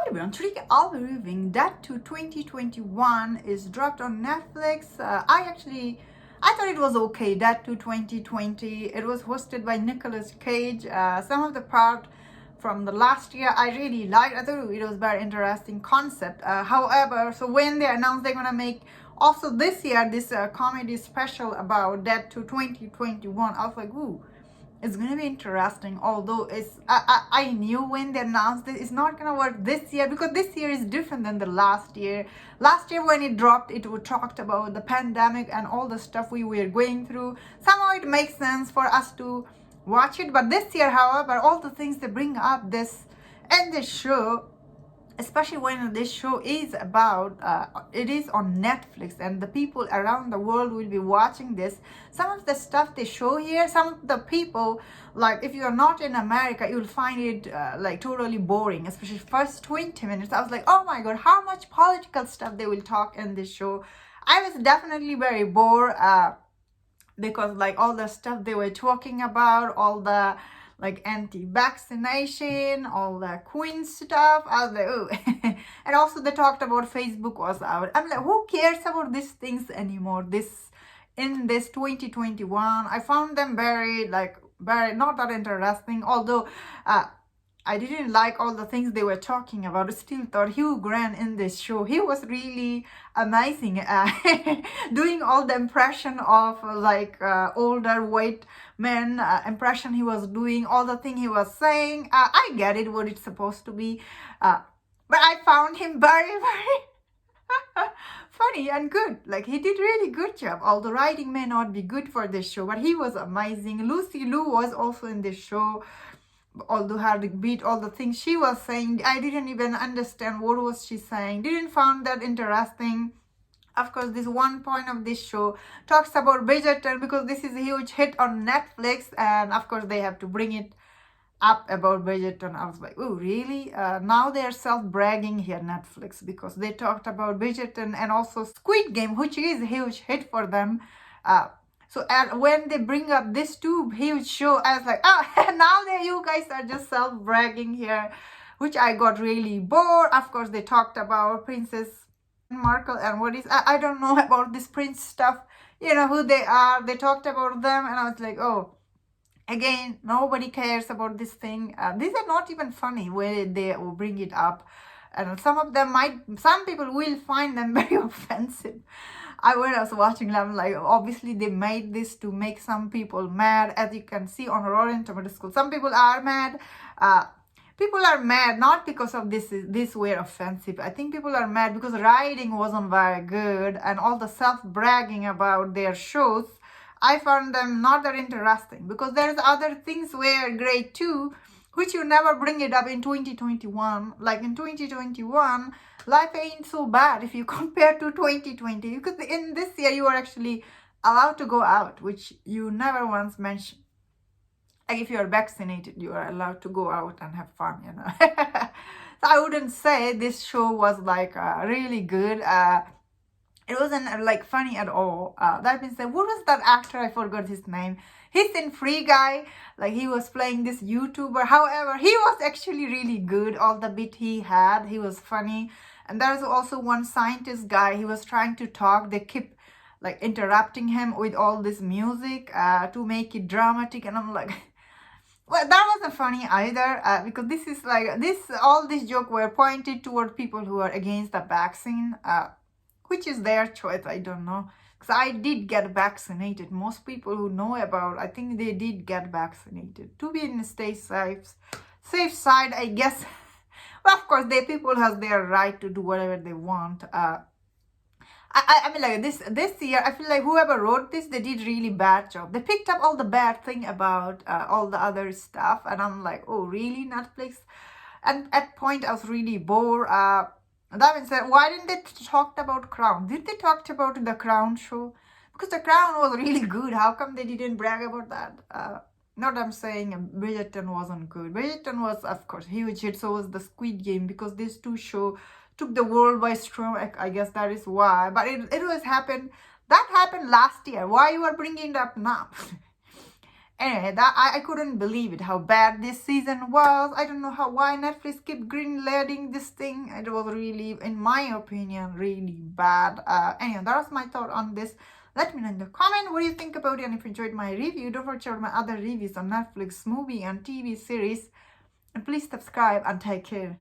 everyone, today I'll be reviewing Dead to 2021 is dropped on Netflix. I thought it was okay. Dead to 2020. It was hosted by Nicolas Cage. Some of the part from the last year I really liked. I thought it was very interesting concept. However, so when they announced they're gonna make also this year this comedy special about Dead to 2021, I was like, ooh, it's gonna be interesting. Although I knew when they announced it's not gonna work this year, because this year is different than the last year. Last year when it dropped, it would talked about the pandemic and all the stuff we were going through. Somehow it makes sense for us to watch it. But this year, however, all the things they bring up this and this show, especially when this show is about it is on Netflix and the people around the world will be watching this. Some of the stuff they show here, some of the people, like if you're not in America, you'll find it like totally boring, especially first 20 minutes. I was like, oh my god, how much political stuff they will talk in this show. I was definitely very bored because like all the stuff they were talking about, all the like anti-vaccination, all the Queen stuff. I was like, oh. And also they talked about Facebook was out. I'm like, who cares about these things anymore? In this 2021, I found them very not that interesting. Although I didn't like all the things they were talking about. I still thought Hugh Grant in this show, he was really amazing, doing all the impression of older white man impression he was doing, all the thing he was saying. I get it, what it's supposed to be, but I found him very, very funny and good. Like, he did really good job. Although writing may not be good for this show, but he was amazing. Lucy Liu was also in this show. Although her beat all the things she was saying, I didn't even understand what was she saying. Didn't found that interesting. Of course, this one point of this show talks about Bridgerton, because this is a huge hit on Netflix, and of course they have to bring it up about Bridgerton. I was like, oh really? Now they are self-bragging here, Netflix, because they talked about Bridgerton and also Squid Game, which is a huge hit for them. So when they bring up this two huge show, I was like, oh, now that you guys are just self-bragging here, which I got really bored. Of course, they talked about Princess Markle and what is, I don't know about this prince stuff, you know, who they are. They talked about them and I was like, oh, again, nobody cares about this thing. These are not even funny when they will bring it up. And some people will find them very offensive. When I was watching them, like, obviously they made this to make some people mad, as you can see on Rotten Tomatoes School. Some people are mad. People are mad not because of this were offensive. I think people are mad because writing wasn't very good, and all the self-bragging about their shows, I found them not that interesting, because there's other things were great too, which you never bring it up in 2021. Like in 2021, life ain't so bad if you compare to 2020. Because in this year, you are actually allowed to go out, which you never once mentioned. Like if you are vaccinated, you are allowed to go out and have fun, you know. So I wouldn't say this show was like really good. It wasn't like funny at all. That being said, what was that actor? I forgot his name. He's in Free Guy. Like, he was playing this YouTuber. However, he was actually really good. All the bit he had, he was funny. And there's also one scientist guy. He was trying to talk. They keep like interrupting him with all this music to make it dramatic. And I'm like, well, that wasn't funny either, because this is like all these jokes were pointed toward people who are against the vaccine, which is their choice. I don't know, because I did get vaccinated. Most people who know about, I think they did get vaccinated to be in the safe side, I guess. But of course, the people has their right to do whatever they want. I mean, like this year, I feel like whoever wrote this, they did really bad job. They picked up all the bad thing about all the other stuff, and I'm like, oh really, Netflix? And at point I was really bored. That being said, why didn't they talk about Crown? Did they talk about the Crown show? Because the Crown was really good. How come they didn't brag about that? Not I'm saying Bridgerton wasn't good. Bridgerton was, of course, huge hit. So was the Squid Game, because these two shows took the world by storm. I guess that is why. But it was happened. That happened last year. Why you are bringing it up now? Anyway, that I couldn't believe it, how bad this season was. I don't know why Netflix kept greenlighting this thing. It was really, in my opinion, really bad. Anyway, that was my thought on this. Let me know in the comment what do you think about it, and if you enjoyed my review, don't forget to check out my other reviews on Netflix movie and TV series. And please subscribe and take care.